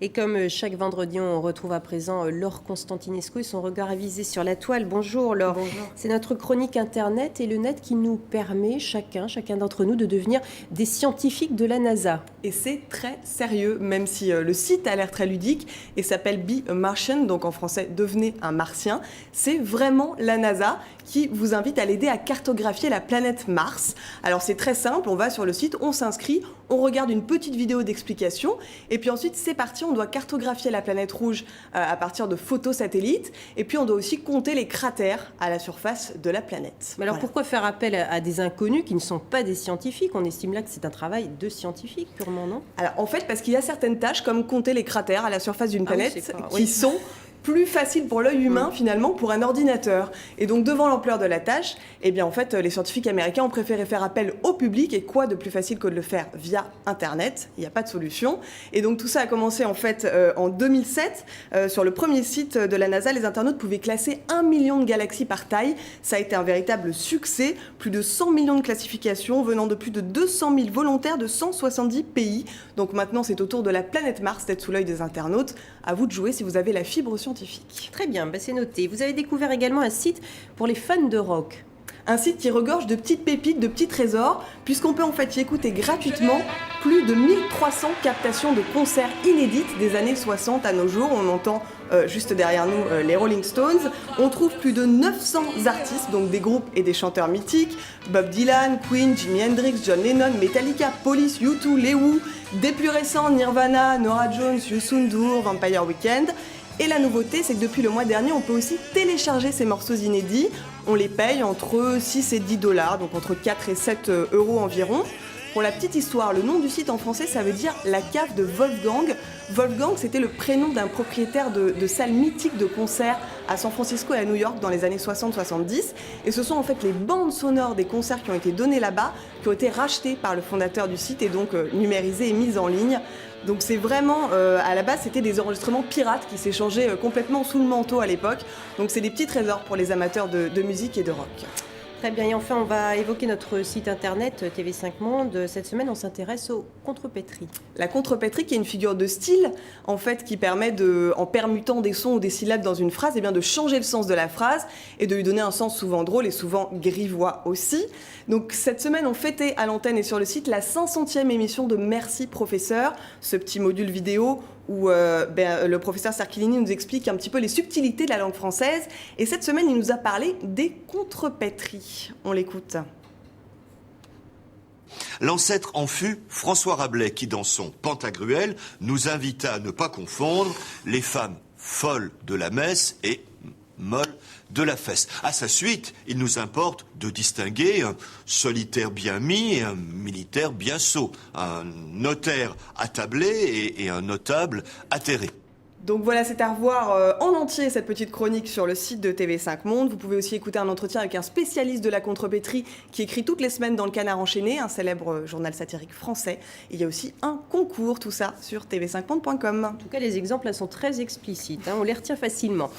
Et comme chaque vendredi, on retrouve à présent Laure Constantinescu et son regard avisé sur la toile. Bonjour Laure. Bonjour. C'est notre chronique Internet et le net qui nous permet, chacun d'entre nous, de devenir des scientifiques de la NASA. Et c'est très sérieux, même si le site a l'air très ludique et s'appelle Be a Martian, donc en français « Devenez un Martien ». C'est vraiment la NASA qui vous invite à l'aider à cartographier la planète Mars. Alors c'est très simple, on va sur le site, on s'inscrit, on regarde une petite vidéo d'explication et puis ensuite c'est parti, on doit cartographier la planète rouge à partir de photos satellites et puis on doit aussi compter les cratères à la surface de la planète. Mais alors Voilà. pourquoi faire appel à des inconnus qui ne sont pas des scientifiques? On estime là que c'est un travail de scientifique purement, non? Alors en fait, parce qu'il y a certaines tâches comme compter les cratères à la surface d'une Ah oui, planète c'est pas- qui oui. sont plus faciles pour l'œil humain finalement pour un ordinateur. Et donc devant l'ampleur de la tâche, eh bien en fait les scientifiques américains ont préféré faire appel au public et quoi de plus facile que de le faire via Internet. Il n'y a pas de solution. Et donc tout ça a commencé en fait en 2007 sur le premier site de la NASA. Les internautes pouvaient classer 1 million de galaxies par taille. Ça a été un véritable succès. Plus de 100 millions de classifications venant de plus de 200 000 volontaires de 170 pays. Donc maintenant c'est au tour de la planète Mars d'être sous l'œil des internautes. À vous de jouer si vous avez la fibre scientifique. Très bien, c'est noté. Vous avez découvert également un site pour les fans de rock. Un site qui regorge de petites pépites, de petits trésors, puisqu'on peut en fait y écouter gratuitement plus de 1300 captations de concerts inédites des années 60 à nos jours. On entend juste derrière nous les Rolling Stones. On trouve plus de 900 artistes, donc des groupes et des chanteurs mythiques. Bob Dylan, Queen, Jimi Hendrix, John Lennon, Metallica, Police, U2, les Who, des plus récents Nirvana, Norah Jones, Youssou N'Dour, Vampire Weekend. Et la nouveauté, c'est que depuis le mois dernier, on peut aussi télécharger ces morceaux inédits. On les paye entre 6 et 10 $, donc entre 4 et 7 € environ. Pour la petite histoire, le nom du site en français, ça veut dire la cave de Wolfgang. Wolfgang, c'était le prénom d'un propriétaire de salles mythiques de concerts à San Francisco et à New York dans les années 60-70. Et ce sont en fait les bandes sonores des concerts qui ont été donnés là-bas, qui ont été rachetées par le fondateur du site et donc numérisées et mises en ligne. Donc c'est vraiment, à la base, c'était des enregistrements pirates qui s'échangeaient complètement sous le manteau à l'époque. Donc c'est des petits trésors pour les amateurs de musique et de rock. Très bien, et enfin on va évoquer notre site internet TV5 Monde. Cette semaine on s'intéresse aux contrepétries. La contrepétrie qui est une figure de style en fait qui permet en permutant des sons ou des syllabes dans une phrase, eh bien, de changer le sens de la phrase et de lui donner un sens souvent drôle et souvent grivois aussi. Donc cette semaine on fêtait à l'antenne et sur le site la 500e émission de Merci Professeur, ce petit module vidéo où le professeur Cerchilini nous explique un petit peu les subtilités de la langue française. Et cette semaine, il nous a parlé des contrepétries. On l'écoute. L'ancêtre en fut François Rabelais qui, dans son Pantagruel, nous invita à ne pas confondre les femmes folles de la messe et molles de la fesse. À sa suite, il nous importe de distinguer un solitaire bien mis et un militaire bien sot, un notaire attablé et un notable atterré. Donc voilà, c'est à revoir en entier cette petite chronique sur le site de TV5 Monde. Vous pouvez aussi écouter un entretien avec un spécialiste de la contrepétrie qui écrit toutes les semaines dans le Canard enchaîné, un célèbre journal satirique français. Il y a aussi un concours, tout ça sur tv5monde.com. En tout cas les exemples là sont très explicites, on les retient facilement.